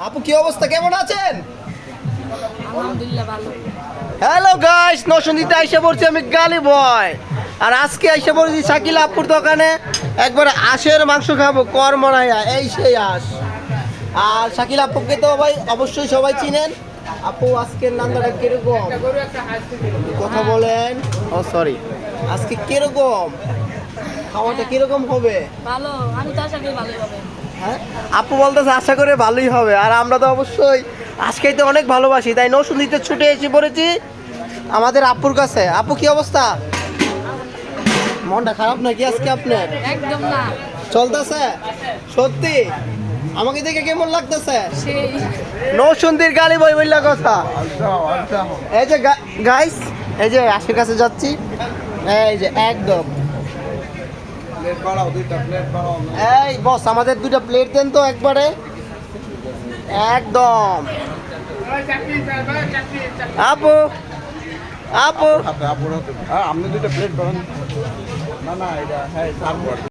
আপু কি অবস্থা, কেমন আছেন? আলহামদুলিল্লাহ ভালো। হ্যালো গাইস, নরসিংদীতে আইসা পড়ছি আমি গালি বয়। আর আজকে আইসা পড়ছি শাকিল আপুর দোকানে। একবার আঁশের মাংস খাবো কর্মরাইয়া, এই সেই আঁশ। আর শাকিল আপুকে তো ভাই অবশ্যই সবাই চিনেন। আপু আজকের নান্দাটা কিরকম কথা বলেন? ও সরি, আজকে কিরকম খাওয়াটা কিরকম হবে? ভালো, আমি তো আশা করি ভালোই হবে। হ্যাঁ, আপু বলতেছে আশা করে ভালোই হবে। আর আমরা তো অবশ্যই আজকেই তো অনেক ভালোবাসি, তাই নরসিংদীতে ছুটে এসে পড়েছি আমাদের আপুর কাছে। আপু কি অবস্থা? মনটা খারাপ নাকি আজকে আপনার? একদম না, চলতেছে সত্যি? আমাকে দেখে কেমন লাগতেছে? সেই নরসিংদীর গালি বই বললা কথা। এই যে গাইস, এই যে আশির কাছে যাচ্ছি, এই যে একদম এই বস আমাদের দুইটা প্লেট দেন তো একবারে, একদম। আপু আপু আপনি দুইটা প্লেট করেন। না না এটা হ্যাঁ তারপর